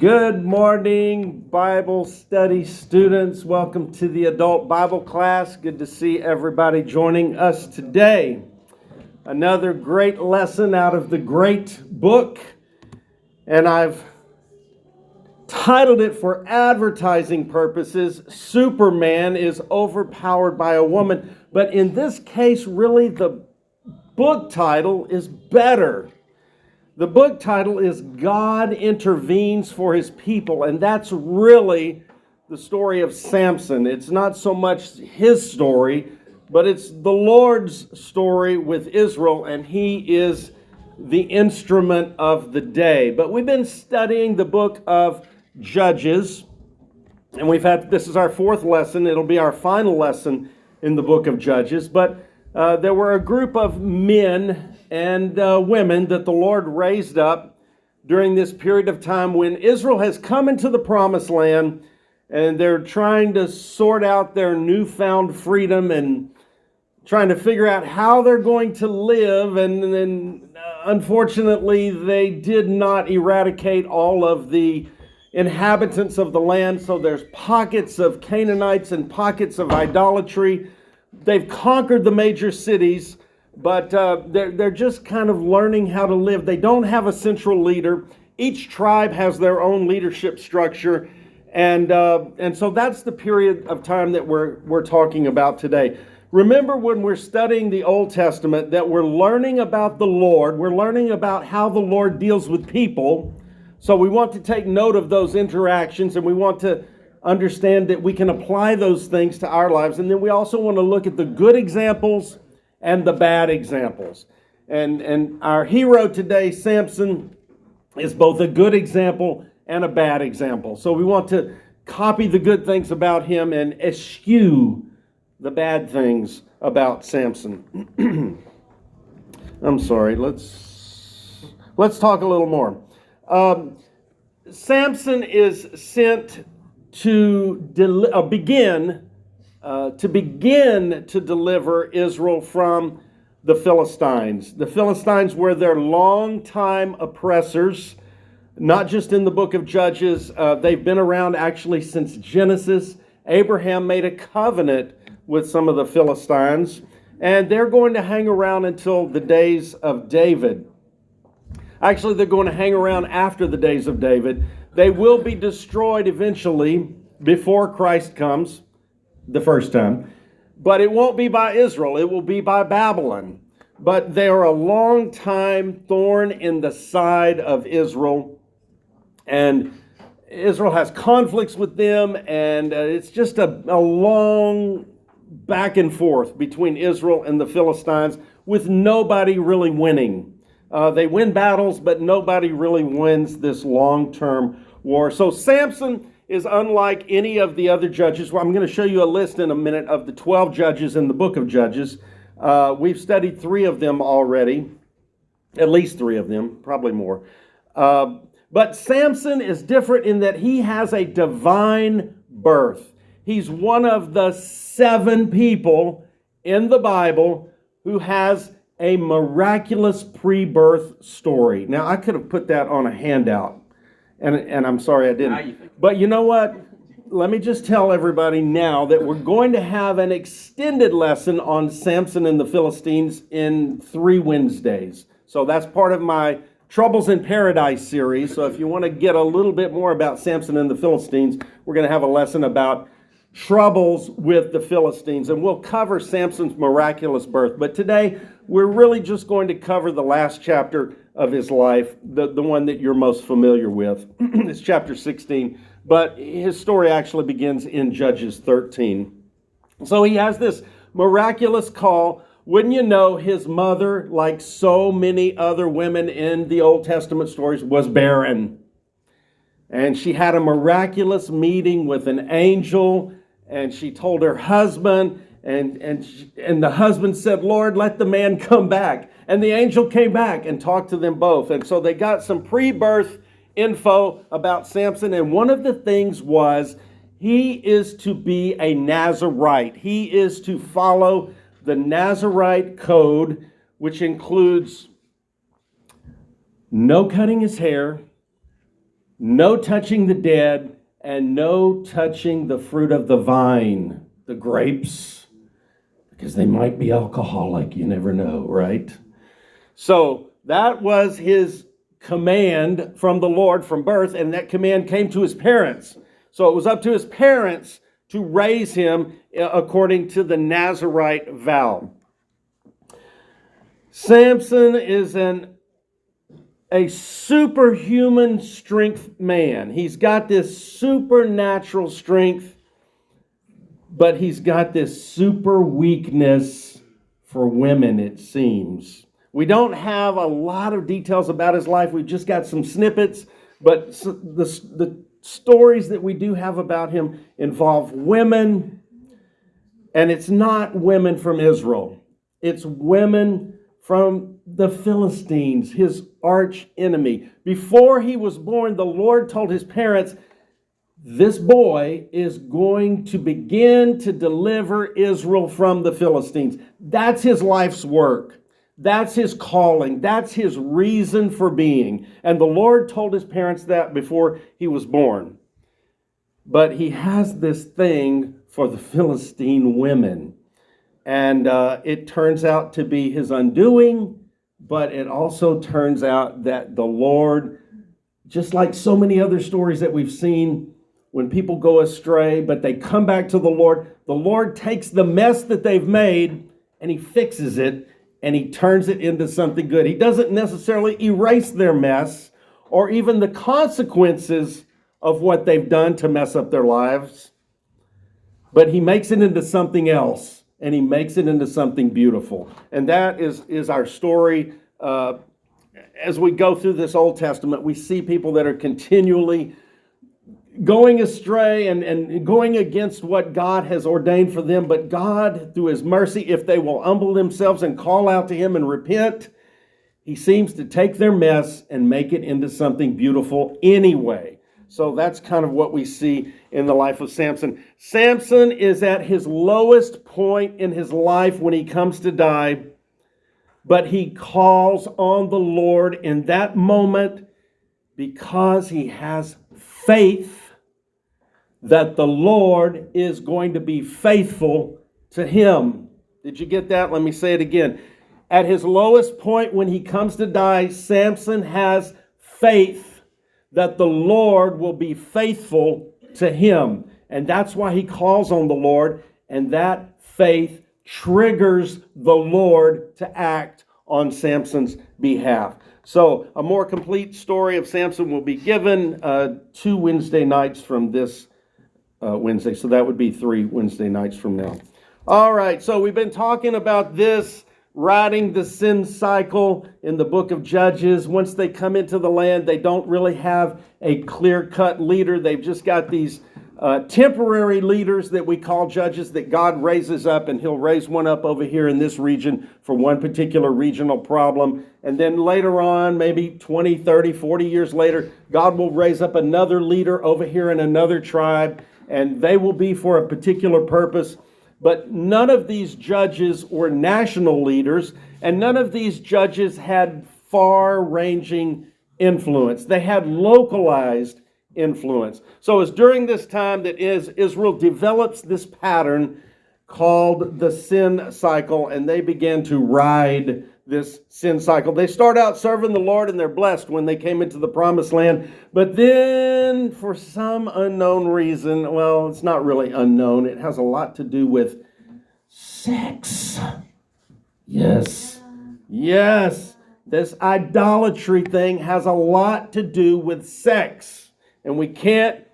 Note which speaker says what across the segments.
Speaker 1: Good morning, Bible study students. Welcome to the adult Bible class. Good to see everybody joining us today. Another great lesson out of the great book, and I've titled it for advertising purposes, Superman is Overpowered by a Woman. But in this case, really the book title is better. The book title is God Intervenes for His People, and that's really the story of Samson. It's not so much his story, but it's the Lord's story with Israel, and He is the instrument of the day. But we've been studying the book of Judges, and this is our fourth lesson. It'll be our final lesson in the book of Judges, but there were a group of men and women that the Lord raised up during this period of time when Israel has come into the promised land and they're trying to sort out their newfound freedom and trying to figure out how they're going to live. And then unfortunately, they did not eradicate all of the inhabitants of the land. So there's pockets of Canaanites and pockets of idolatry. They've conquered the major cities, but they're just kind of learning how to live. They don't have a central leader. Each tribe has their own leadership structure, and so that's the period of time that we're talking about today. Remember, when we're studying the Old Testament, that we're learning about the Lord. We're learning about how the Lord deals with people. So we want to take note of those interactions, and we want to understand that we can apply those things to our lives. And then we also want to look at the good examples and the bad examples. And our hero today, Samson, is both a good example and a bad example. So we want to copy the good things about him and eschew the bad things about Samson. I'm sorry, let's talk a little more. Samson is sent to begin to deliver Israel from the Philistines. The Philistines were their longtime oppressors, not just in the book of Judges. They've been around actually since Genesis. Abraham made a covenant with some of the Philistines, and they're going to hang around until the days of David. Actually, they're going to hang around after the days of David. They will be destroyed eventually before Christ comes the first time. But it won't be by Israel. It will be by Babylon. But they are a long time thorn in the side of Israel. And Israel has conflicts with them. And it's just a long back and forth between Israel and the Philistines with nobody really winning. They win battles, but nobody really wins this long-term war. So Samson is unlike any of the other judges. Well, I'm going to show you a list in a minute of the 12 judges in the book of Judges. We've studied 3 of them already, at least 3 of them, probably more. But Samson is different in that he has a divine birth. He's one of the 7 people in the Bible who has a miraculous pre-birth story. Now, I could have put that on a handout, and I'm sorry I didn't. But you know what? Let me just tell everybody now that we're going to have an extended lesson on Samson and the Philistines in 3 Wednesdays. So that's part of my Troubles in Paradise series. So if you want to get a little bit more about Samson and the Philistines, we're going to have a lesson about troubles with the Philistines, and we'll cover Samson's miraculous birth. But today, we're really just going to cover the last chapter of his life, the one that you're most familiar with. It's chapter 16, but his story actually begins in Judges 13. So he has this miraculous call. Wouldn't you know, his mother, like so many other women in the Old Testament stories, was barren. And she had a miraculous meeting with an angel, and she told her husband, and the husband said, "Lord, let the man come back." And the angel came back and talked to them both. And so they got some pre-birth info about Samson, and one of the things was he is to be a Nazirite. He is to follow the Nazirite code, which includes no cutting his hair, no touching the dead, and no touching the fruit of the vine, the grapes, because they might be alcoholic. You never know, right? So that was his command from the Lord from birth, and that command came to his parents. So it was up to his parents to raise him according to the Nazirite vow. Samson is a superhuman strength man. He's got this supernatural strength, but he's got this super weakness for women, it seems. We don't have a lot of details about his life. We've just got some snippets, but the stories that we do have about him involve women, and it's not women from Israel. It's women from the Philistines, his arch enemy. Before he was born, the Lord told his parents, this boy is going to begin to deliver Israel from the Philistines. That's his life's work. That's his calling. That's his reason for being. And the Lord told his parents that before he was born. But he has this thing for the Philistine women. And it turns out to be his undoing, but it also turns out that the Lord, just like so many other stories that we've seen, when people go astray, but they come back to the Lord takes the mess that they've made and he fixes it and he turns it into something good. He doesn't necessarily erase their mess or even the consequences of what they've done to mess up their lives, but he makes it into something else. And he makes it into something beautiful. And that is our story. As we go through this Old Testament, we see people that are continually going astray and going against what God has ordained for them. But God, through his mercy, if they will humble themselves and call out to him and repent, he seems to take their mess and make it into something beautiful anyway. So that's kind of what we see in the life of Samson. Samson is at his lowest point in his life when he comes to die, but he calls on the Lord in that moment because he has faith that the Lord is going to be faithful to him. Did you get that? Let me say it again. At his lowest point when he comes to die, Samson has faith that the Lord will be faithful to him. And that's why he calls on the Lord, and that faith triggers the Lord to act on Samson's behalf. So a more complete story of Samson will be given 2 Wednesday nights from this Wednesday. So that would be 3 Wednesday nights from now. All right, so we've been talking about this, riding the sin cycle in the book of Judges. Once they come into the land, they don't really have a clear-cut leader. They've just got these temporary leaders that we call judges that God raises up, and he'll raise one up over here in this region for one particular regional problem. And then later on, maybe 20, 30, 40 years later, God will raise up another leader over here in another tribe, and they will be for a particular purpose. But none of these judges were national leaders, and none of these judges had far-ranging influence. They had localized influence. So it's during this time that Israel develops this pattern called the sin cycle, and they began to ride this sin cycle. They start out serving the Lord, and they're blessed when they came into the promised land. But then, for some unknown reason, well, it's not really unknown. It has a lot to do with sex. Yes. This idolatry thing has a lot to do with sex. And we can't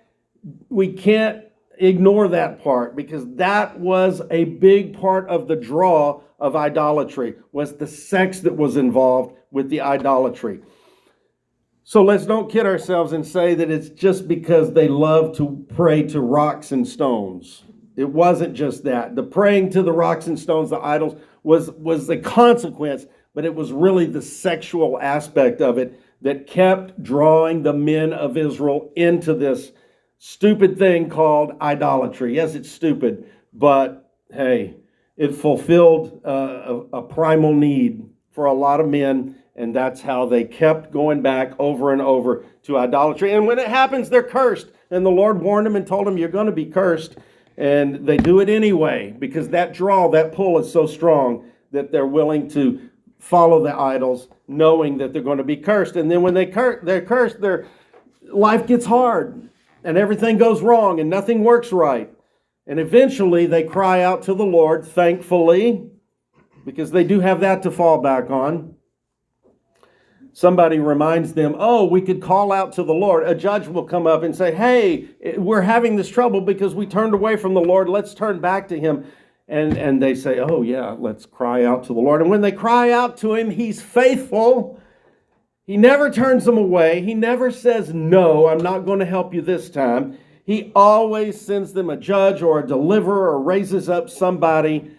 Speaker 1: ignore that part, because that was a big part of the draw of idolatry, was the sex that was involved with the idolatry. So let's don't kid ourselves and say that it's just because they love to pray to rocks and stones. It wasn't just that. The praying to the rocks and stones, the idols, was the consequence, but it was really the sexual aspect of it that kept drawing the men of Israel into this stupid thing called idolatry. Yes, it's stupid, but hey, it fulfilled a primal need for a lot of men, And that's how they kept going back over and over to idolatry. And when it happens, they're cursed. And the Lord warned them and told them, you're going to be cursed. And they do it anyway, because that draw, that pull is so strong that they're willing to follow the idols, knowing that they're going to be cursed. And then when they're cursed, their life gets hard, and everything goes wrong, and nothing works right. And eventually they cry out to the Lord, thankfully, because they do have that to fall back on. Somebody reminds them, oh, we could call out to the Lord. A judge will come up and say, hey, we're having this trouble because we turned away from the Lord. Let's turn back to him. And they say, oh, yeah, let's cry out to the Lord. And when they cry out to him, he's faithful. He never turns them away. He never says, no, I'm not going to help you this time. He always sends them a judge or a deliverer or raises up somebody.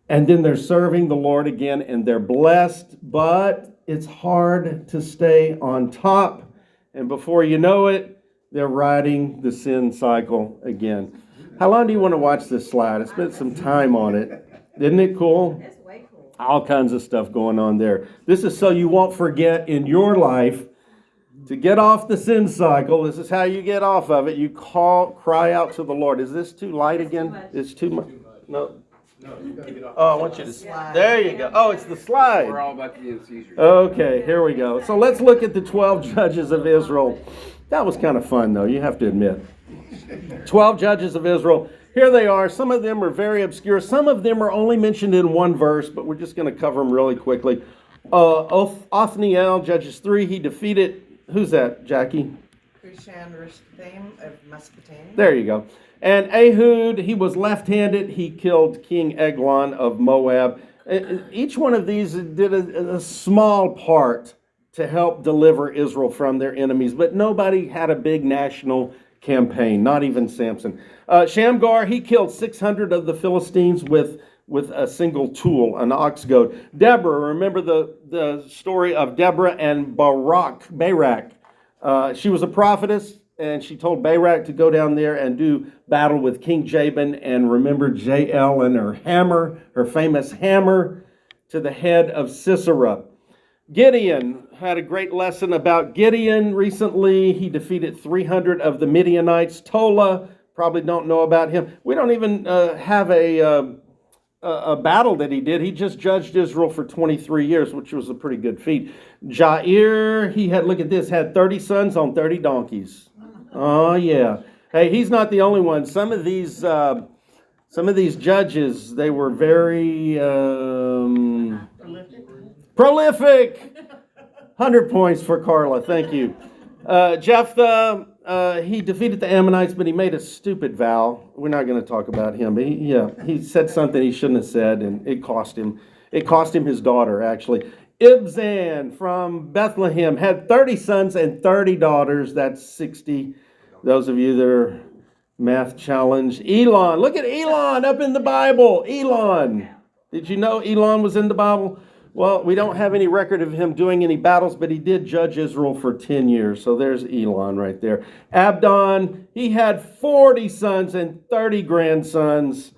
Speaker 1: And then they're serving the Lord again, and they're blessed. But it's hard to stay on top. And before you know it, they're riding the sin cycle again. How long do you want to watch this slide? I spent some time on it. Isn't it cool?
Speaker 2: That's way cool.
Speaker 1: All kinds of stuff going on there. This is so you won't forget in your life to get off the sin cycle. This is how you get off of it. You cry out to the Lord. Is this too light again? It's too much. No.
Speaker 3: No, you gotta get off.
Speaker 1: Oh, I want you to slide. There you go. Oh, it's the slide.
Speaker 3: We're all about the end Caesar.
Speaker 1: Okay, here we go. So let's look at the 12 judges of Israel. That was kind of fun, though, you have to admit. 12 judges of Israel. Here they are. Some of them are very obscure. Some of them are only mentioned in one verse, but we're just going to cover them really quickly. Othniel, Judges 3, he defeated, who's that, Jackie?
Speaker 4: Cushan-Rishathaim of Mesopotamia.
Speaker 1: There you go. And Ehud, he was left-handed. He killed King Eglon of Moab. Each one of these did a small part to help deliver Israel from their enemies, but nobody had a big national campaign, not even Samson. Shamgar, he killed 600 of the Philistines with a single tool, an ox goad. Deborah, remember the story of Deborah and Barak. She was a prophetess, and she told Barak to go down there and do battle with King Jabin, and remember Jael and her hammer, her famous hammer, to the head of Sisera. Gideon had a great lesson about Gideon recently. He defeated 300 of the Midianites. Tola, probably don't know about him. We don't even have a battle that he did. He just judged Israel for 23 years, which was a pretty good feat. Jair, had 30 sons on 30 donkeys. Oh, yeah. Hey, he's not the only one. Some of these judges, they were very prolific. 100 points for Carla. Thank you. Jephthah, he defeated the Ammonites, but he made a stupid vow. We're not going to talk about him. But he said something he shouldn't have said, and it cost him. It cost him his daughter, actually. Ibzan from Bethlehem had 30 sons and 30 daughters. That's 60. Those of you that are math challenged. Elon. Look at Elon up in the Bible. Elon. Did you know Elon was in the Bible? Well, we don't have any record of him doing any battles, but he did judge Israel for 10 years. So there's Elon right there. Abdon, he had 40 sons and 30 grandsons.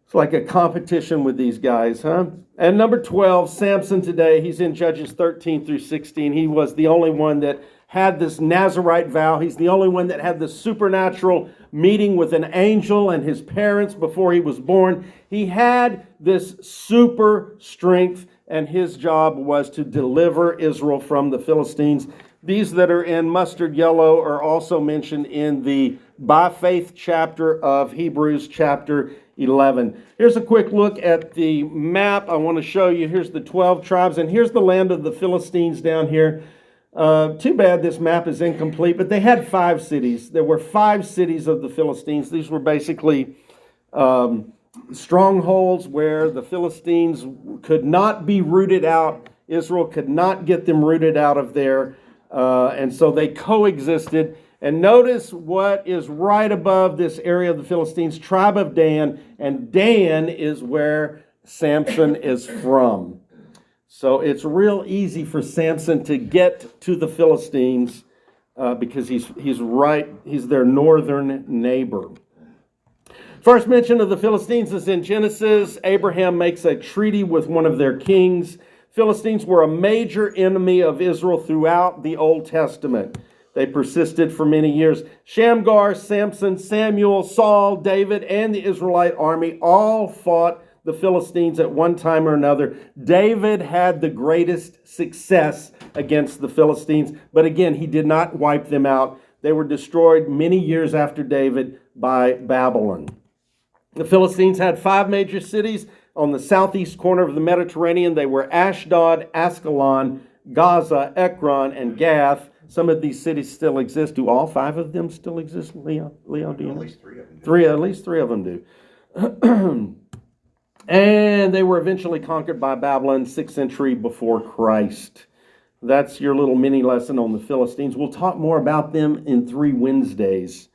Speaker 1: It's like a competition with these guys, huh? And number 12, Samson today. He's in Judges 13 through 16. He was the only one that had this Nazirite vow. He's the only one that had the supernatural meeting with an angel and his parents before he was born. He had this super strength, and his job was to deliver Israel from the Philistines. These that are in mustard yellow are also mentioned in the by faith chapter of Hebrews chapter 11. Here's a quick look at the map I want to show you. Here's the 12 tribes, and here's the land of the Philistines down here. Too bad this map is incomplete, but they had 5 cities. There were 5 cities of the Philistines. These were basically strongholds where the Philistines could not be rooted out. Israel could not get them rooted out of there. And so they coexisted. And notice what is right above this area of the Philistines, tribe of Dan. And Dan is where Samson is from. So it's real easy for Samson to get to the Philistines because he's their northern neighbor. First mention of the Philistines is in Genesis. Abraham makes a treaty with one of their kings. Philistines were a major enemy of Israel throughout the Old Testament. They persisted for many years. Shamgar, Samson, Samuel, Saul, David, and the Israelite army all fought the Philistines at one time or another. David had the greatest success against the Philistines, but again, he did not wipe them out. They were destroyed many years after David by Babylon. The Philistines had 5 major cities on the southeast corner of the Mediterranean. They were Ashdod, Ascalon, Gaza, Ekron, and Gath. Some of these cities still exist. Do all 5 of them still exist, Leo? Leo, do you know?
Speaker 3: At least 3 of them do.
Speaker 1: At least three of them do. And they were eventually conquered by Babylon, 6th century before Christ. That's your little mini lesson on the Philistines. We'll talk more about them in 3 Wednesdays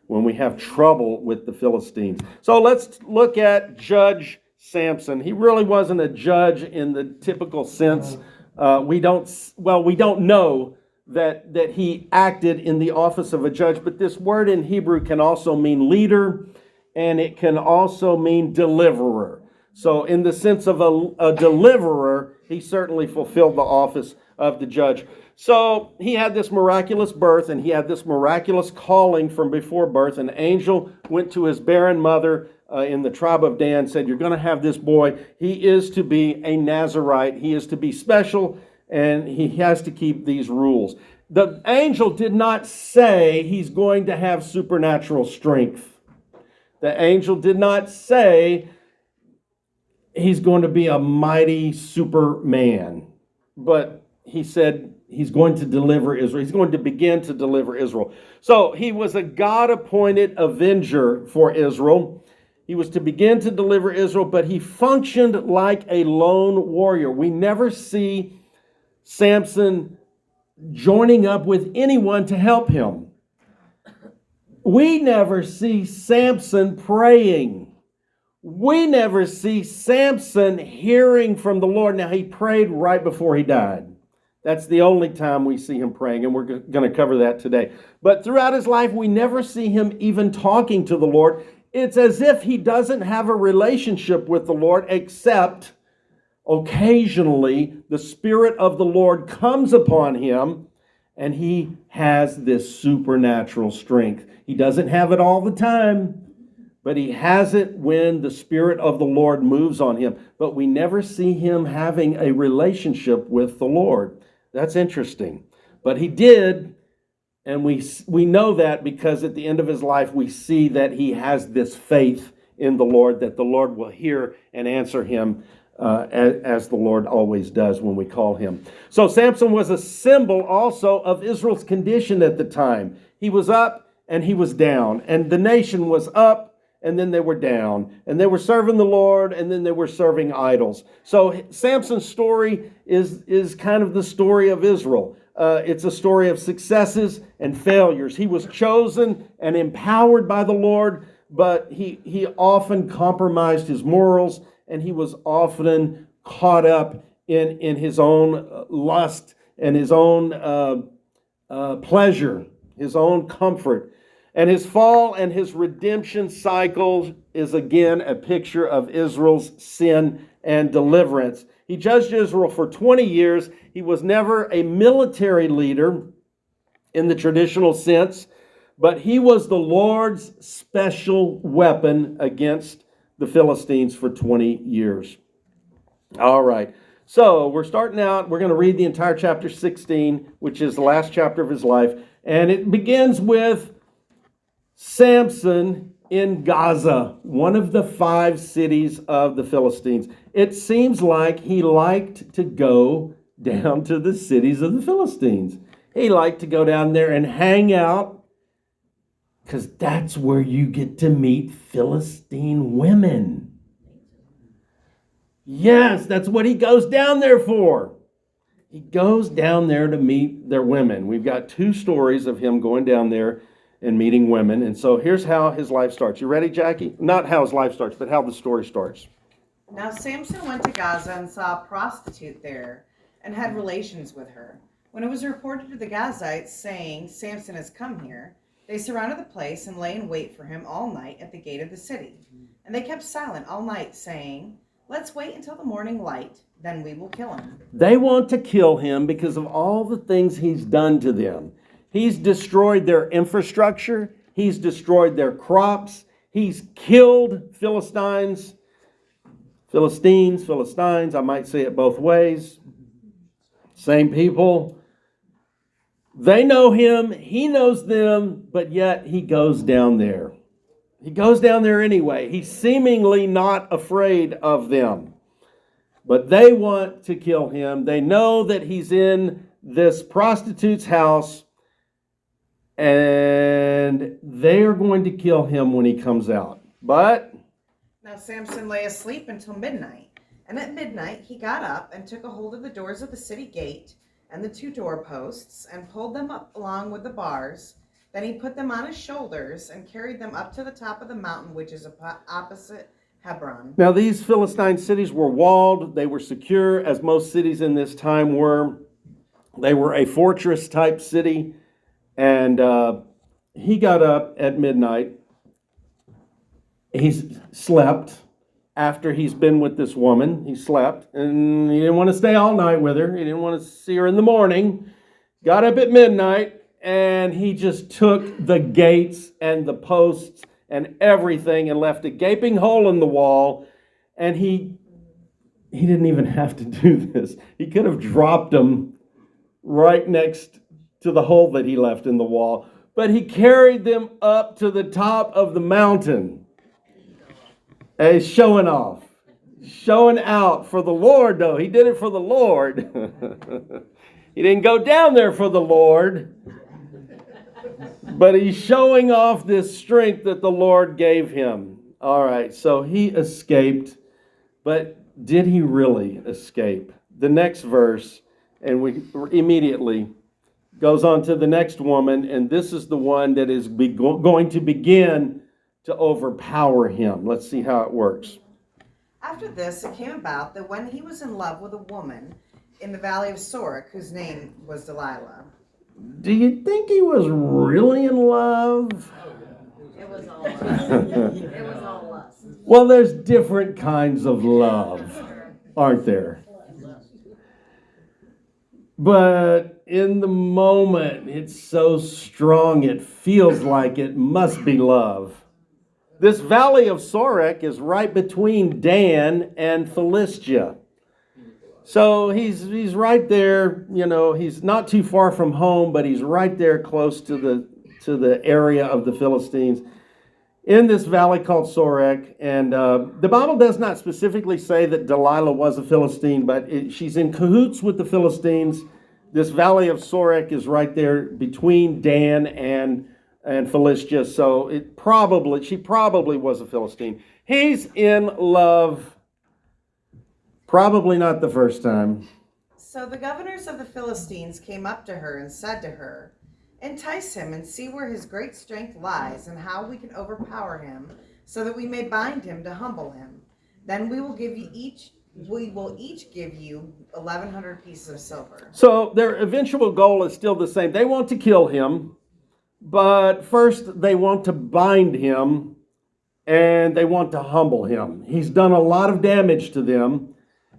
Speaker 1: when we have trouble with the Philistines. So let's look at Judge Samson. He really wasn't a judge in the typical sense. We don't know that he acted in the office of a judge, but this word in Hebrew can also mean leader, and it can also mean deliverer. So in the sense of a deliverer, he certainly fulfilled the office of the judge. So he had this miraculous birth, and he had this miraculous calling from before birth. An angel went to his barren mother in the tribe of Dan, said, "You're going to have this boy. He is to be a Nazirite. He is to be special, and he has to keep these rules." The angel did not say he's going to have supernatural strength. The angel did not say he's going to be a mighty Superman. But he said he's going to deliver Israel. He's going to begin to deliver Israel. So he was a God-appointed avenger for Israel. He was to begin to deliver Israel, but he functioned like a lone warrior. We never see Samson joining up with anyone to help him. We never see Samson praying. We never see Samson hearing from the Lord. Now, he prayed right before he died. That's the only time we see him praying, and we're going to cover that today. But throughout his life, we never see him even talking to the Lord. It's as if he doesn't have a relationship with the Lord, except occasionally the Spirit of the Lord comes upon him, and he has this supernatural strength. He doesn't have it all the time, but he has it when the Spirit of the Lord moves on him. But we never see him having a relationship with the Lord. That's interesting. But he did, and we know that because at the end of his life, we see that he has this faith in the Lord, that the Lord will hear and answer him as the Lord always does when we call him. So Samson was a symbol also of Israel's condition at the time. He was up and he was down, and the nation was up, and then they were down, and they were serving the Lord, and then they were serving idols. So Samson's story is kind of the story of Israel. It's a story of successes and failures. He was chosen and empowered by the Lord, but he often compromised his morals, and he was often caught up in his own lust and his own pleasure, his own comfort. And his fall and his redemption cycle is again a picture of Israel's sin and deliverance. He judged Israel for 20 years. He was never a military leader in the traditional sense, but he was the Lord's special weapon against the Philistines for 20 years. All right. So we're starting out. We're going to read the entire chapter 16, which is the last chapter of his life. And it begins with Samson in Gaza, one of the 5 cities of the Philistines. It seems like he liked to go down to the cities of the Philistines. He liked to go down there and hang out, because that's where you get to meet Philistine women. Yes, that's what he goes down there for. He goes down there to meet their women. We've got 2 stories of him going down there and meeting women. And so here's how his life starts. You ready, Jackie? Not how his life starts, but how the story starts.
Speaker 4: Now Samson went to Gaza and saw a prostitute there and had relations with her. When it was reported to the Gazites, saying, "Samson has come here," they surrounded the place and lay in wait for him all night at the gate of the city. And they kept silent all night, saying, Let's wait until the morning light, then we will kill him.
Speaker 1: They want to kill him because of all the things he's done to them. He's destroyed their infrastructure. He's destroyed their crops. He's killed Philistines. I might say it both ways. Same people. They know him. He knows them, but yet he goes down there. He goes down there anyway. He's seemingly not afraid of them. But they want to kill him. They know that he's in this prostitute's house, and they are going to kill him when he comes out. But
Speaker 4: now Samson lay asleep until midnight, and at midnight he got up and took a hold of the doors of the city gate and the 2 doorposts and pulled them up along with the bars. Then he put them on his shoulders and carried them up to the top of the mountain, which is opposite Hebron.
Speaker 1: Now these Philistine cities were walled. They were secure, as most cities in this time were. They were a fortress type city. And he got up at midnight. He slept after he's been with this woman. He slept, and he didn't want to stay all night with her. He didn't want to see her in the morning. Got up at midnight, and he just took the gates and the posts and everything and left a gaping hole in the wall. And he didn't even have to do this. He could have dropped them right next to the hole that he left in the wall. But he carried them up to the top of the mountain. And he's showing off. Showing out for the Lord, though. He did it for the Lord. He didn't go down there for the Lord. But he's showing off this strength that the Lord gave him. All right, so he escaped. But did he really escape? The next verse, and we immediately goes on to the next woman, and this is the one that is going to begin to overpower him. Let's see how it works.
Speaker 4: After this, it came about that when he was in love with a woman in the valley of Sorek, whose name was Delilah.
Speaker 1: Do you think he was really in love?
Speaker 2: It was all lust. It was all lust.
Speaker 1: Well, there's different kinds of love, aren't there? But in the moment, it's so strong, it feels like it must be love. This valley of Sorek is right between Dan and Philistia. So he's right there, he's not too far from home, but he's right there close to the area of the Philistines in this valley called Sorek. And the Bible does not specifically say that Delilah was a Philistine, but she's in cahoots with the Philistines. This valley of Sorek is right there between Dan and Philistia, so she probably was a Philistine. He's in love. Probably not the first time.
Speaker 4: So the governors of the Philistines came up to her and said to her, "Entice him and see where his great strength lies and how we can overpower him, so that we may bind him to humble him. Then we will each give you 1,100 pieces of silver." So
Speaker 1: their eventual goal is still the same. They want to kill him, but first they want to bind him and they want to humble him. He's done a lot of damage to them.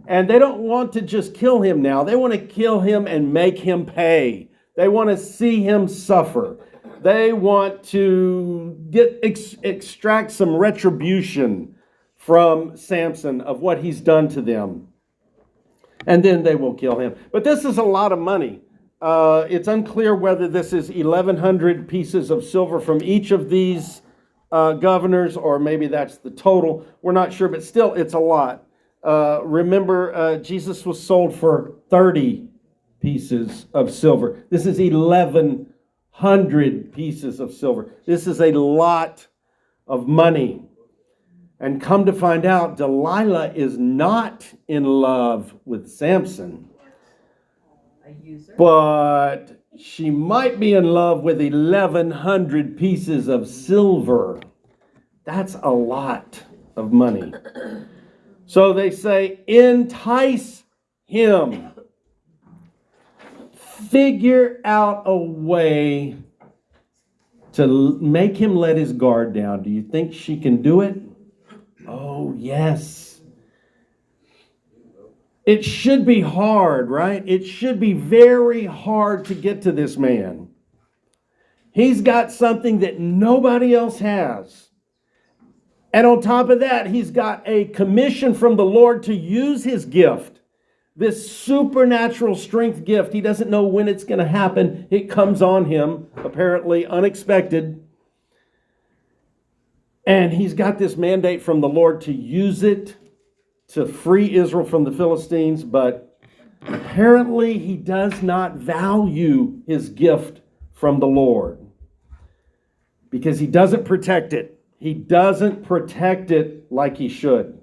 Speaker 1: And they don't want to just kill him now. They want to kill him and make him pay. They want to see him suffer. They want to extract some retribution from Samson of what he's done to them. And then they will kill him. But this is a lot of money. It's unclear whether this is 1,100 pieces of silver from each of these governors, or maybe that's the total. We're not sure, but still, it's a lot. Remember, Jesus was sold for 30 pieces of silver. This is 1,100 pieces of silver. This is a lot of money. And come to find out, Delilah is not in love with Samson. But she might be in love with 1,100 pieces of silver. That's a lot of money. So they say, entice him. Figure out a way to make him let his guard down. Do you think she can do it? Oh, yes. It should be hard, right? It should be very hard to get to this man. He's got something that nobody else has. And on top of that, he's got a commission from the Lord to use his gift, this supernatural strength gift. He doesn't know when it's going to happen. It comes on him, apparently unexpected. And he's got this mandate from the Lord to use it to free Israel from the Philistines, but apparently he does not value his gift from the Lord because he doesn't protect it. He doesn't protect it like he should.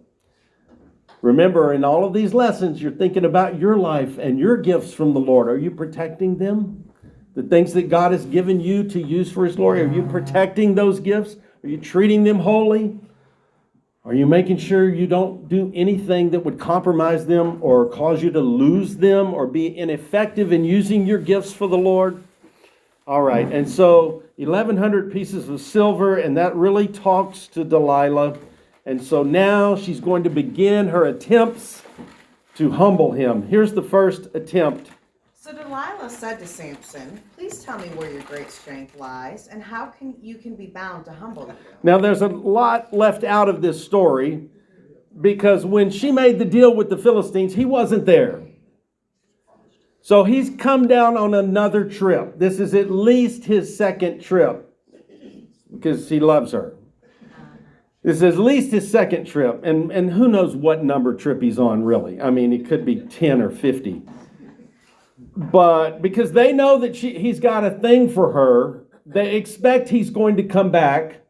Speaker 1: Remember, in all of these lessons, you're thinking about your life and your gifts from the Lord. Are you protecting them? The things that God has given you to use for his glory, are you protecting those gifts? Are you treating them holy? Are you making sure you don't do anything that would compromise them or cause you to lose them or be ineffective in using your gifts for the Lord? All right, and so 1,100 pieces of silver, and that really talks to Delilah. And so now she's going to begin her attempts to humble him. Here's the first attempt.
Speaker 4: So Delilah said to Samson, "Please tell me where your great strength lies, and how you can be bound to humble you."
Speaker 1: Now, there's a lot left out of this story because when she made the deal with the Philistines, he wasn't there. So he's come down on another trip. This is at least his second trip because he loves her. This is at least his second trip. And who knows what number trip he's on, really. I mean, it could be 10 or 50. But because they know that he's got a thing for her, they expect he's going to come back.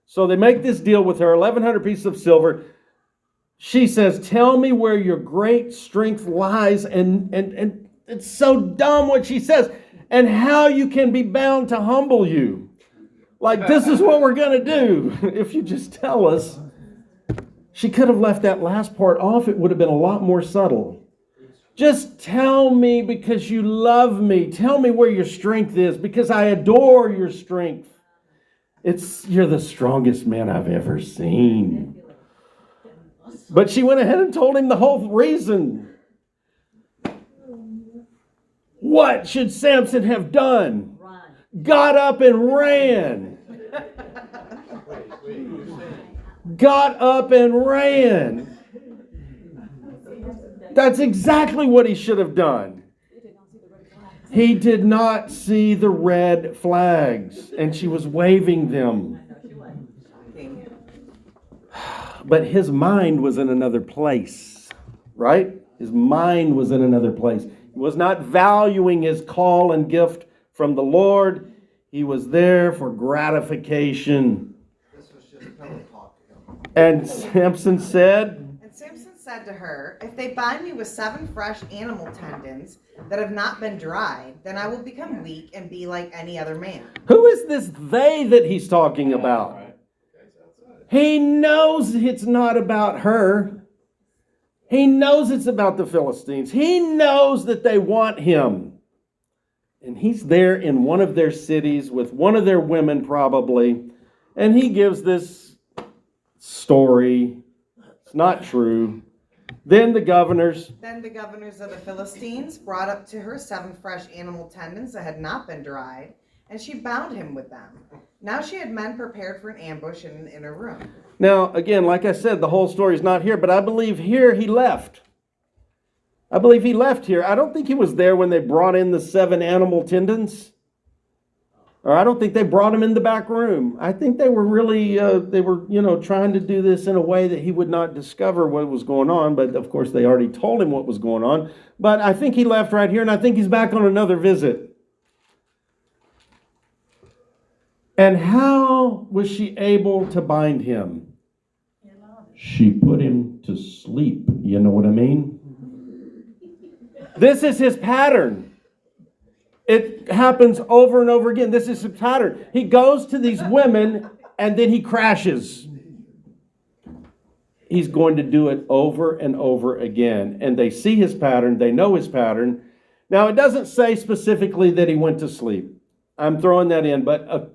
Speaker 1: So they make this deal with her, 1,100 pieces of silver. She says, "Tell me where your great strength lies." And it's so dumb what she says. "And how you can be bound to humble you." Like, this is what we're going to do. If you just tell us. She could have left that last part off. It would have been a lot more subtle. Just tell me because you love me. Tell me where your strength is because I adore your strength. You're the strongest man I've ever seen. But she went ahead and told him the whole reason. What should Samson have done? Got up and ran. Got up and ran. That's exactly what he should have done. He did not see the red flags, and she was waving them. But his mind was in another place, right? His mind was in another place. He was not valuing his call and gift from the Lord. He was there for gratification.
Speaker 3: This was just pillow talk to him.
Speaker 1: And Samson said,
Speaker 4: Said to her, "If they bind me with 7 fresh animal tendons that have not been dried, then I will become weak and be like any other man."
Speaker 1: who is this they that he's talking about? He knows it's not about her. He knows it's about the Philistines. He knows that they want him. And he's there in one of their cities with one of their women probably. And he gives this story. It's not true. Then the governors
Speaker 4: of the Philistines brought up to her 7 fresh animal tendons that had not been dried, and she bound him with them. Now she had men prepared for an ambush in an inner room.
Speaker 1: Now, again, like I said, the whole story is not here, but I believe here he left. I believe he left here. I don't think he was there when they brought in the 7 animal tendons. Or I don't think they brought him in the back room. I think they were really, trying to do this in a way that he would not discover what was going on. But of course, they already told him what was going on. But I think he left right here, and I think he's back on another visit. And how was she able to bind him? She put him to sleep. You know what I mean? This is his pattern. It happens over and over again. This is his pattern. He goes to these women and then he crashes. He's going to do it over and over again. And they see his pattern. They know his pattern. Now, it doesn't say specifically that he went to sleep. I'm throwing that in, but a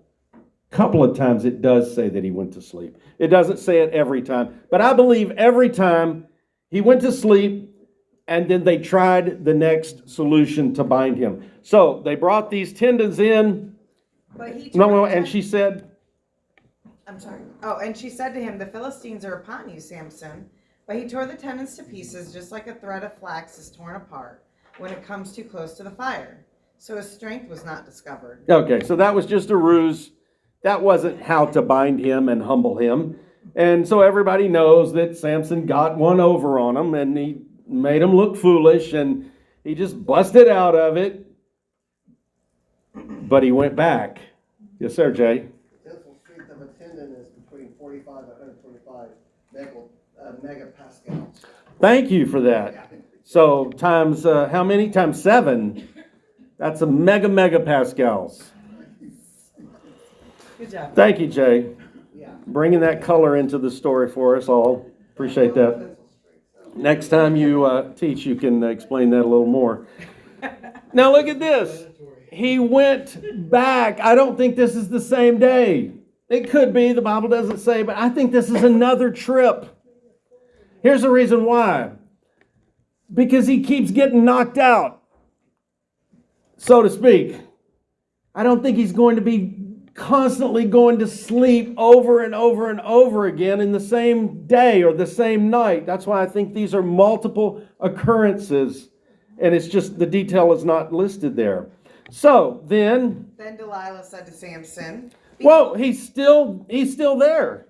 Speaker 1: couple of times it does say that he went to sleep. It doesn't say it every time. But I believe every time he went to sleep and then they tried the next solution to bind him. So they brought these tendons in.
Speaker 4: But he
Speaker 1: No,
Speaker 4: turned
Speaker 1: and she said,
Speaker 4: I'm sorry. Oh, and she said to him, "The Philistines are upon you, Samson." But he tore the tendons to pieces, just like a thread of flax is torn apart when it comes too close to the fire. So his strength was not discovered.
Speaker 1: okay, so that was just a ruse. That wasn't how to bind him and humble him. And so everybody knows that Samson got one over on him, and he made him look foolish, and he just busted out of it. But he went back. Yes, sir, Jay.
Speaker 3: Tensile strength of a tendon is between 45 and 125 megapascals.
Speaker 1: Thank you for that. So times how many? Times 7. That's a megapascals.
Speaker 4: Good job.
Speaker 1: Thank you, Jay.
Speaker 3: Yeah.
Speaker 1: Bringing that color into the story for us all. Appreciate that.
Speaker 3: Tensile strength.
Speaker 1: Next time you teach, you can explain that a little more. Now look at this. He went back. I don't think this is the same day. It could be. The Bible doesn't say, but I think this is another trip. Here's the reason why. Because he keeps getting knocked out, so to speak. I don't think he's going to be constantly going to sleep over and over and over again in the same day or the same night. That's why I think these are multiple occurrences, and it's just the detail is not listed there. So then,
Speaker 4: Then Delilah said to Samson,
Speaker 1: whoa, he's still there.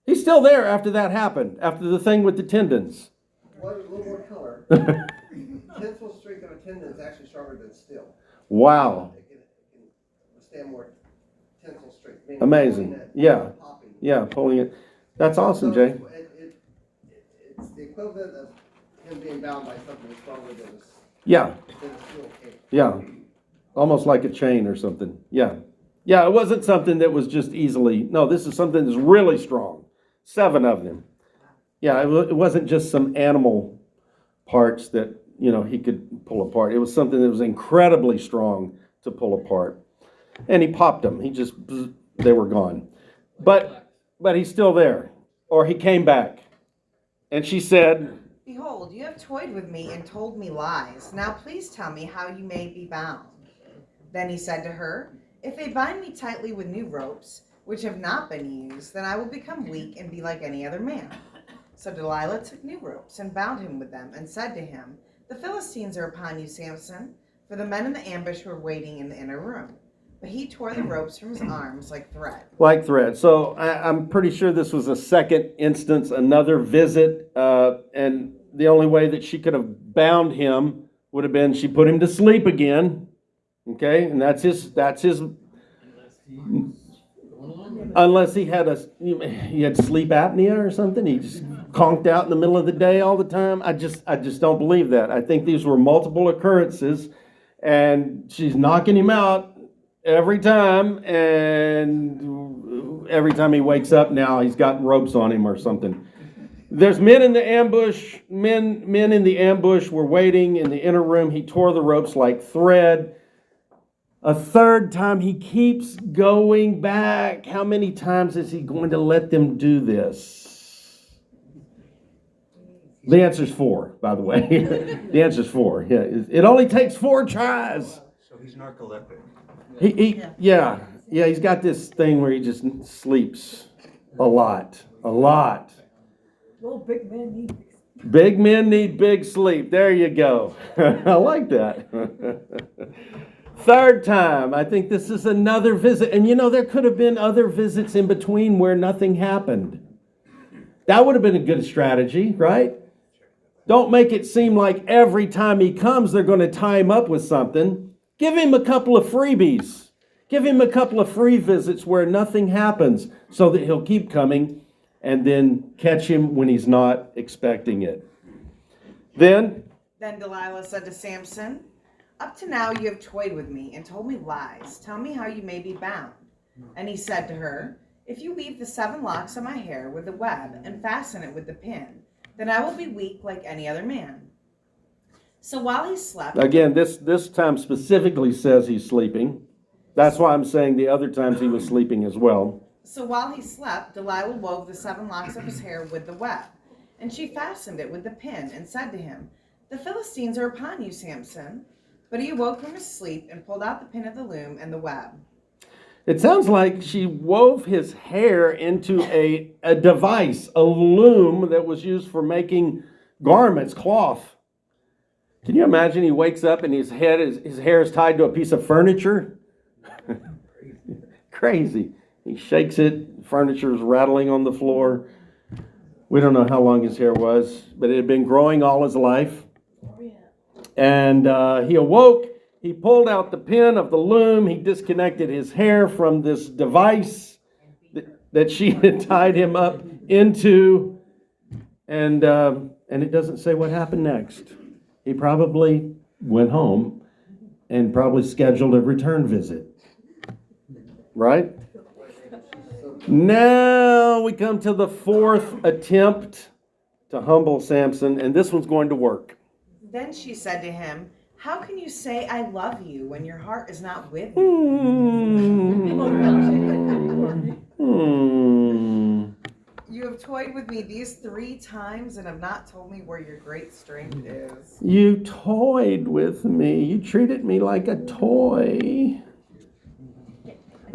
Speaker 1: He's still there after that happened, after the thing with the tendons.
Speaker 3: One, a little more color. Tensile strength of a tendon is actually stronger than steel.
Speaker 1: Wow.
Speaker 3: It can withstand more tensile strength. meaning
Speaker 1: Amazing.
Speaker 3: pulling it,
Speaker 1: Yeah.
Speaker 3: popping.
Speaker 1: Yeah, pulling it. That's awesome,
Speaker 3: So
Speaker 1: Jay.
Speaker 3: it's the equivalent of him being bound by something stronger than a
Speaker 1: Yeah,
Speaker 3: steel cable.
Speaker 1: yeah. Almost like a chain or something. Yeah. Yeah, it wasn't something that was just easily. No, this is something that's really strong. 7 of them. Yeah, it wasn't just some animal parts that, he could pull apart. It was something that was incredibly strong to pull apart. And he popped them. They were gone. But he's still there. Or he came back. And she said,
Speaker 4: "Behold, you have toyed with me and told me lies. Now please tell me how you may be bound." Then he said to her, "If they bind me tightly with new ropes, which have not been used, then I will become weak and be like any other man." So Delilah took new ropes and bound him with them and said to him, "The Philistines are upon you, Samson." For the men in the ambush were waiting in the inner room. But he tore the ropes from his arms like thread.
Speaker 1: like thread. So I'm pretty sure this was a second instance, another visit. And the only way that she could have bound him would have been she put him to sleep again. Okay, and that's his. Unless he had sleep apnea or something, he just conked out in the middle of the day all the time. I just don't believe that. I think these were multiple occurrences, and she's knocking him out every time, and every time he wakes up now, he's got ropes on him or something. There's men in the ambush. Men in the ambush were waiting in the inner room. He tore the ropes like thread. A third time, he keeps going back. How many times is he going to let them do this? The answer's 4, by the way. The answer's 4. Yeah, it only takes 4 tries.
Speaker 5: So he's narcoleptic.
Speaker 1: Yeah, he's got this thing where he just sleeps a lot.
Speaker 6: Well, big men need
Speaker 1: Big men need big sleep. There you go. I like that. Third time, I think this is another visit. And there could have been other visits in between where nothing happened. That would have been a good strategy, right? Don't make it seem like every time he comes, they're going to tie him up with something. Give him a couple of freebies. Give him a couple of free visits where nothing happens so that he'll keep coming and then catch him when he's not expecting it. Then
Speaker 4: Delilah said to Samson, "Up to now you have toyed with me and told me lies. Tell me how you may be bound." And he said to her, "If you weave the 7 locks of my hair with the web and fasten it with the pin, then I will be weak like any other man." So while he slept...
Speaker 1: again, this time specifically says he's sleeping. That's why I'm saying the other times he was sleeping as well.
Speaker 4: So while he slept, Delilah wove the 7 locks of his hair with the web. And she fastened it with the pin and said to him, "The Philistines are upon you, Samson." But he awoke from his sleep and pulled out the pin of the loom and the web.
Speaker 1: It sounds like she wove his hair into a device, a loom that was used for making garments, cloth. Can you imagine he wakes up and his hair is tied to a piece of furniture? Crazy. He shakes it, furniture is rattling on the floor. We don't know how long his hair was, but it had been growing all his life. And he awoke. He pulled out the pin of the loom. He disconnected his hair from this device that she had tied him up into. And it doesn't say what happened next. He probably went home and probably scheduled a return visit. Right? Now we come to the fourth attempt to humble Samson, and this one's going to work.
Speaker 4: Then she said to him, "How can you say I love you when your heart is not with me?" "You have toyed with me these 3 times and have not told me where your great strength is."
Speaker 1: You toyed with me. You treated me like a toy.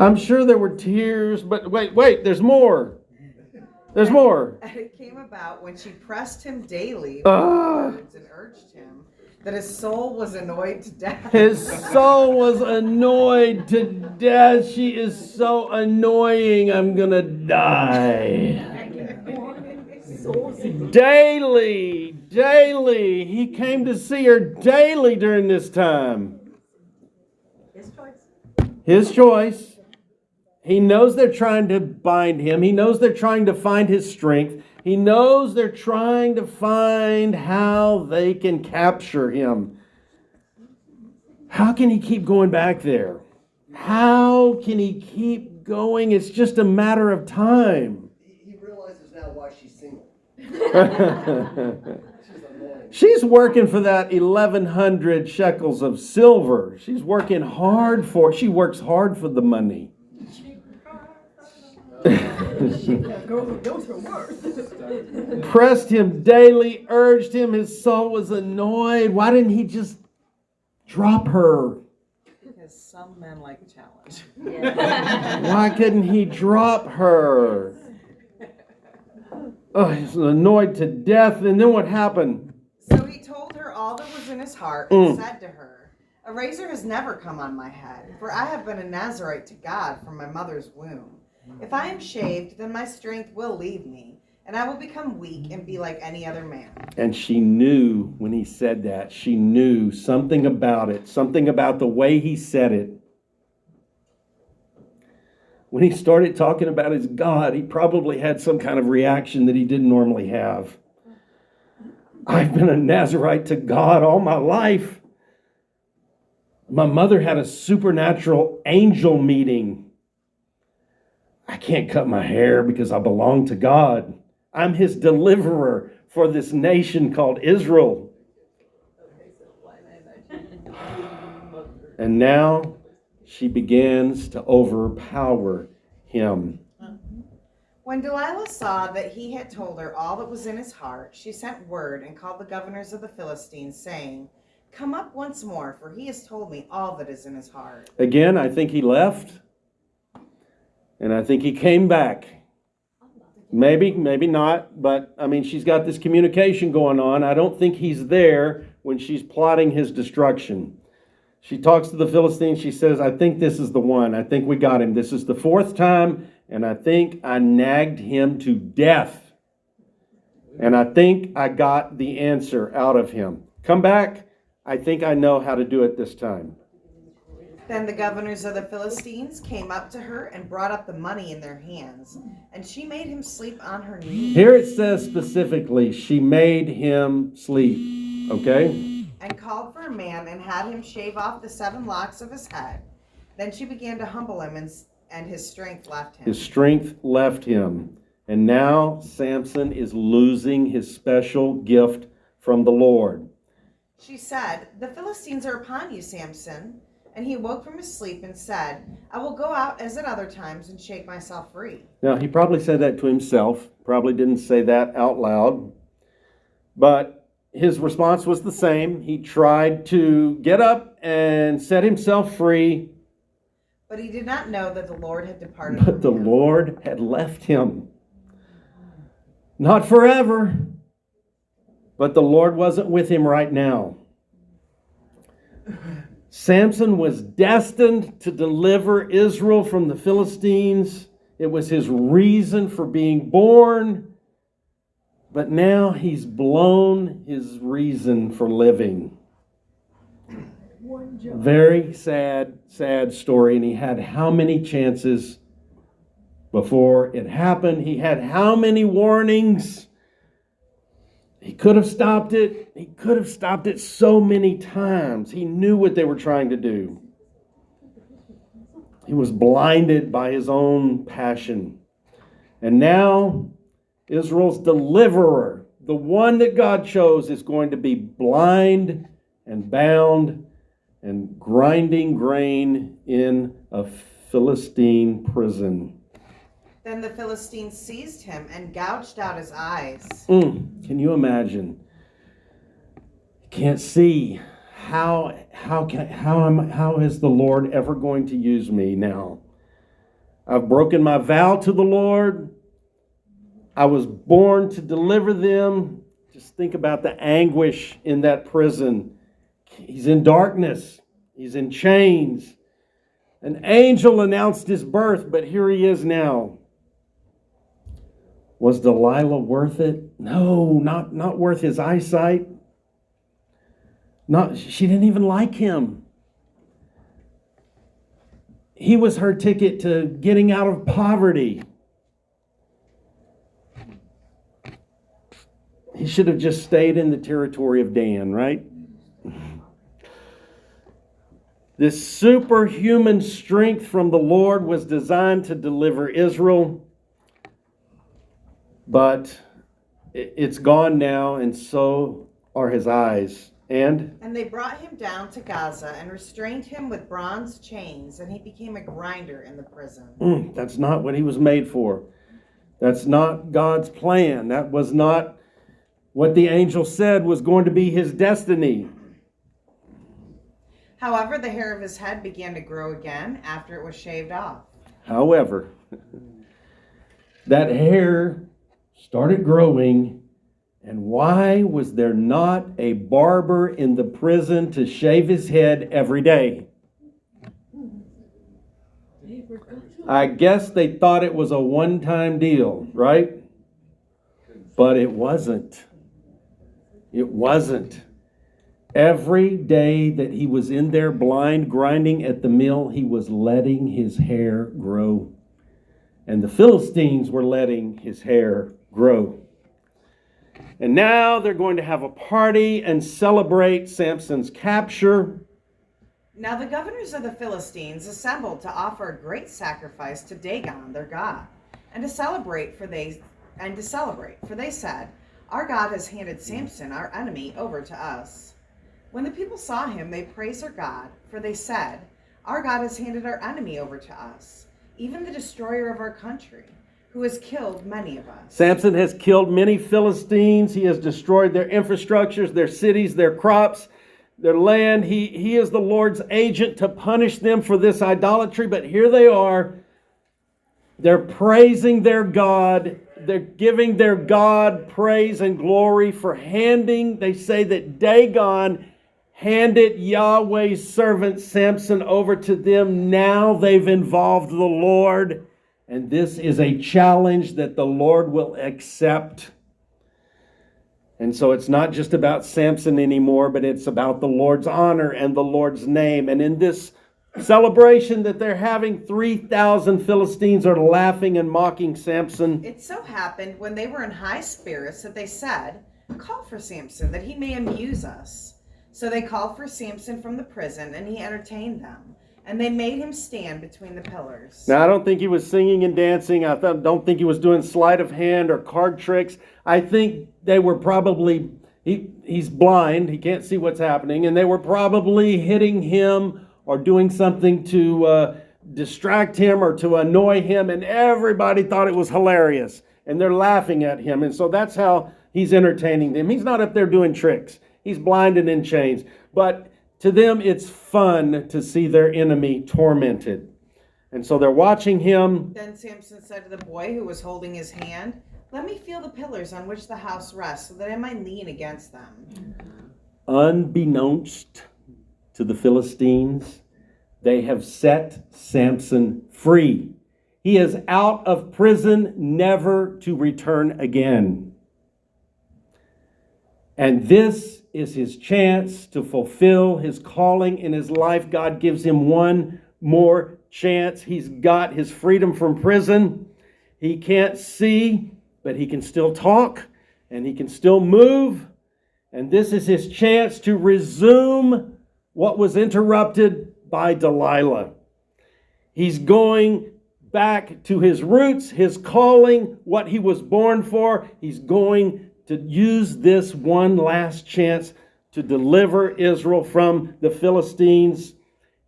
Speaker 1: I'm sure there were tears, but wait, there's more. There's more.
Speaker 4: And it came about when she pressed him daily with words and urged him that his soul was annoyed to death.
Speaker 1: His soul was annoyed to death. She is so annoying. I'm going to die. Daily. He came to see her daily during this time. His choice. He knows they're trying to bind him. He knows they're trying to find his strength. He knows they're trying to find how they can capture him. How can he keep going back there? How can he keep going? It's just a matter of time.
Speaker 3: He realizes now why she's single. She's annoying.
Speaker 1: She's working for that 1,100 shekels of silver. She works hard for the money. Pressed him daily, urged him. His soul was annoyed. Why didn't he just drop her?
Speaker 4: Because some men like a challenge.
Speaker 1: Why couldn't he drop her? Oh, he's annoyed to death. And then what happened?
Speaker 4: So he told her all that was in his heart and said to her, "A razor has never come on my head, for I have been a Nazarite to God from my mother's womb. If I am shaved, then my strength will leave me, and I will become weak and be like any other man."
Speaker 1: And she knew when he said that. She knew something about it, something about the way he said it. When he started talking about his God, he probably had some kind of reaction that he didn't normally have. I've been a Nazarite to God all my life. My mother had a supernatural angel meeting. I can't cut my hair because I belong to God. I'm his deliverer for this nation called Israel. And now she begins to overpower him.
Speaker 4: When Delilah saw that he had told her all that was in his heart, she sent word and called the governors of the Philistines, saying, "Come up once more, for he has told me all that is in his heart."
Speaker 1: Again, I think he left. And I think he came back. Maybe not. But, she's got this communication going on. I don't think he's there when she's plotting his destruction. She talks to the Philistines. She says, I think this is the one. I think we got him. This is the 4th time. And I think I nagged him to death. And I think I got the answer out of him. Come back. I think I know how to do it this time.
Speaker 4: Then the governors of the Philistines came up to her and brought up the money in their hands, and she made him sleep on her knees.
Speaker 1: Here it says specifically, she made him sleep. Okay?
Speaker 4: And called for a man and had him shave off the 7 locks of his head. Then she began to humble him, and his strength left him.
Speaker 1: His strength left him. And now Samson is losing his special gift from the Lord.
Speaker 4: She said, "The Philistines are upon you, Samson." And he awoke from his sleep and said, "I will go out as at other times and shake myself free."
Speaker 1: Now, he probably said that to himself. Probably didn't say that out loud. But his response was the same. He tried to get up and set himself free,
Speaker 4: But he did not know that the Lord had departed
Speaker 1: but
Speaker 4: from
Speaker 1: the
Speaker 4: him.
Speaker 1: Lord had left him. Not forever, but the Lord wasn't with him right now. Samson was destined to deliver Israel from the Philistines. It was his reason for being born. But now he's blown his reason for living.
Speaker 6: One job.
Speaker 1: Very sad, sad story. And he had how many chances before it happened? He had how many warnings? He could have stopped it. He could have stopped it so many times. He knew what they were trying to do. He was blinded by his own passion. And now Israel's deliverer, the one that God chose, is going to be blind and bound and grinding grain in a Philistine prison.
Speaker 4: Then the Philistines seized him and gouged out his eyes.
Speaker 1: Can you imagine? Can't see. How is the Lord ever going to use me now? I've broken my vow to the Lord. I was born to deliver them. Just think about the anguish in that prison. He's in darkness. He's in chains. An angel announced his birth, but here he is now. Was Delilah worth it? No, not worth his eyesight. She didn't even like him. He was her ticket to getting out of poverty. He should have just stayed in the territory of Dan, right? This superhuman strength from the Lord was designed to deliver Israel, but it's gone now, and so are his eyes. And
Speaker 4: they brought him down to Gaza and restrained him with bronze chains, and he became a grinder in the prison.
Speaker 1: That's not what he was made for. That's not God's plan. That was not what the angel said was going to be his destiny.
Speaker 4: However, the hair of his head began to grow again after it was shaved off.
Speaker 1: However, that hair started growing, and why was there not a barber in the prison to shave his head every day? I guess they thought it was a one-time deal, right? But it wasn't. It wasn't. Every day that he was in there blind, grinding at the mill, he was letting his hair grow. And the Philistines were letting his hair grow. And now they're going to have a party and celebrate Samson's capture.
Speaker 4: Now the governors of the Philistines assembled to offer a great sacrifice to Dagon, their god, and to celebrate, for they said, "Our God has handed Samson, our enemy, over to us." When the people saw him, they praised their God, for they said, "Our God has handed our enemy over to us, even the destroyer of our country, who has killed many of us."
Speaker 1: Samson has killed many Philistines. He has destroyed their infrastructures, their cities, their crops, their land. He is the Lord's agent to punish them for this idolatry. But here they are. They're praising their God. They're giving their God praise and glory for they say that Dagon handed Yahweh's servant Samson over to them. Now they've involved the Lord. And this is a challenge that the Lord will accept. And so it's not just about Samson anymore, but it's about the Lord's honor and the Lord's name. And in this celebration that they're having, 3,000 Philistines are laughing and mocking Samson.
Speaker 4: It so happened when they were in high spirits that they said, "Call for Samson, that he may amuse us." So they called for Samson from the prison, and he entertained them. And they made him stand between the pillars.
Speaker 1: Now, I don't think he was singing and dancing. Don't think he was doing sleight of hand or card tricks. I think they were probably, he's blind. He can't see what's happening. And they were probably hitting him or doing something to distract him or to annoy him. And everybody thought it was hilarious. And they're laughing at him. And so that's how He's entertaining them. He's not up there doing tricks. He's blind and in chains. But to them, it's fun to see their enemy tormented. And so they're watching him.
Speaker 4: Then Samson said to the boy who was holding his hand, "Let me feel the pillars on which the house rests, so that I might lean against them."
Speaker 1: Unbeknownst to the Philistines, they have set Samson free. He is out of prison, never to return again. And this is his chance to fulfill his calling in his life. God gives him one more chance. He's got his freedom from prison. He can't see, but he can still talk and he can still move. And this is his chance to resume what was interrupted by Delilah. He's going back to his roots, his calling, what he was born for. He's going to use this one last chance to deliver Israel from the Philistines.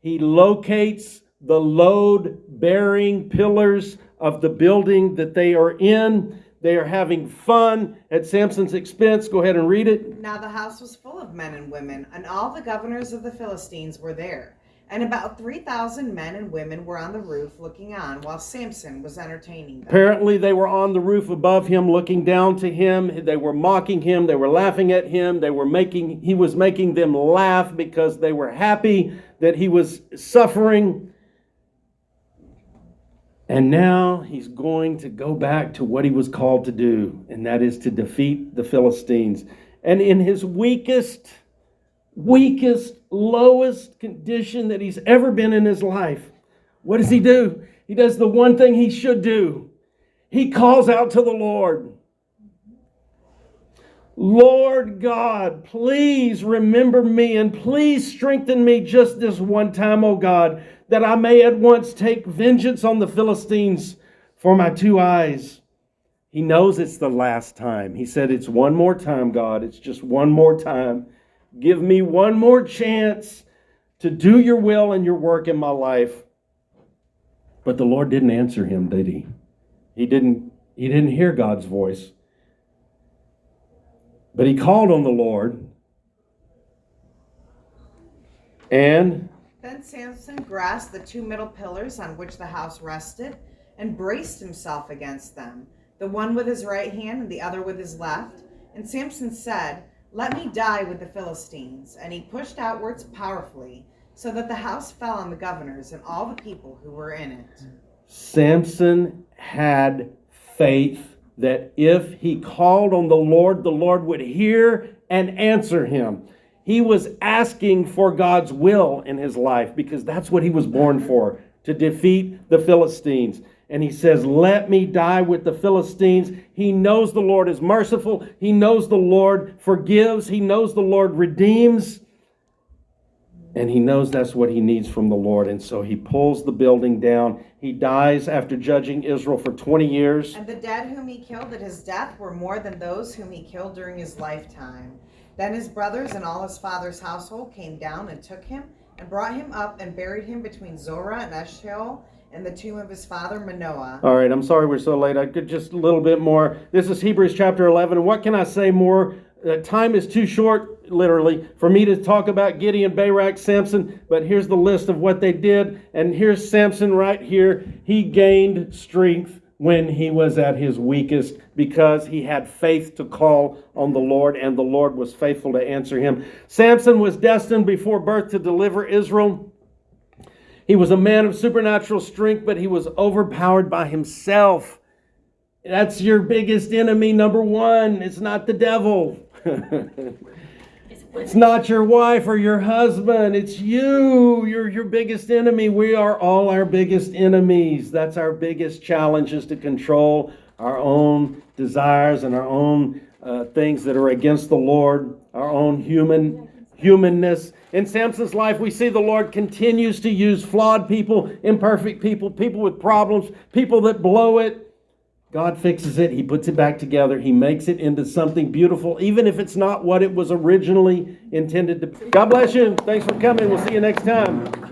Speaker 1: He locates the load-bearing pillars of the building that they are in. They are having fun at Samson's expense. Go ahead and read it.
Speaker 4: Now the house was full of men and women, and all the governors of the Philistines were there. And about 3,000 men and women were on the roof looking on while Samson was entertaining them.
Speaker 1: Apparently they were on the roof above him, looking down to him. They were mocking him. They were laughing at him. He was making them laugh because they were happy that he was suffering. And now he's going to go back to what he was called to do, and that is to defeat the Philistines. And in his weakest, lowest condition that he's ever been in his life, what does he do? He does the one thing he should do. He calls out to the Lord. Lord God, please remember me and please strengthen me just this one time, O God, that I may at once take vengeance on the Philistines for my two eyes. He knows it's the last time. He said, it's one more time, God. It's just one more time. Give me one more chance to do your will and your work in my life. But the Lord didn't answer him, did he? He didn't hear God's voice. But he called on the Lord. And
Speaker 4: Then Samson grasped the two middle pillars on which the house rested and braced himself against them, the one with his right hand and the other with his left. And Samson said, "Let me die with the Philistines." And he pushed outwards powerfully, so that the house fell on the governors and all the people who were in it.
Speaker 1: Samson had faith that if he called on the Lord would hear and answer him. He was asking for God's will in his life because that's what he was born for, to defeat the Philistines. And he says, let me die with the Philistines. He knows the Lord is merciful. He knows the Lord forgives. He knows the Lord redeems. And he knows that's what he needs from the Lord. And so he pulls the building down. He dies after judging Israel for 20 years.
Speaker 4: And the dead whom he killed at his death were more than those whom he killed during his lifetime. Then his brothers and all his father's household came down and took him and brought him up and buried him between Zorah and Eshtaol in the tomb of his father Manoah.
Speaker 1: All right, I'm sorry we're so late. I could just a little bit more. This is Hebrews chapter 11. And what can I say more? Time is too short, literally, for me to talk about Gideon, Barak, Samson. But here's the list of what they did. And here's Samson right here. He gained strength when he was at his weakest because he had faith to call on the Lord, and the Lord was faithful to answer him. Samson was destined before birth to deliver Israel. He was a man of supernatural strength, but he was overpowered by himself. That's your biggest enemy, number one. It's not the devil. It's not your wife or your husband. It's you. You're your biggest enemy. We are all our biggest enemies. That's our biggest challenge, is to control our own desires and our own things that are against the Lord, our own humanness. In Samson's life, we see the Lord continues to use flawed people, imperfect people, people with problems, people that blow it. God fixes it. He puts it back together. He makes it into something beautiful, even if it's not what it was originally intended to be. God bless you. Thanks for coming. We'll see you next time.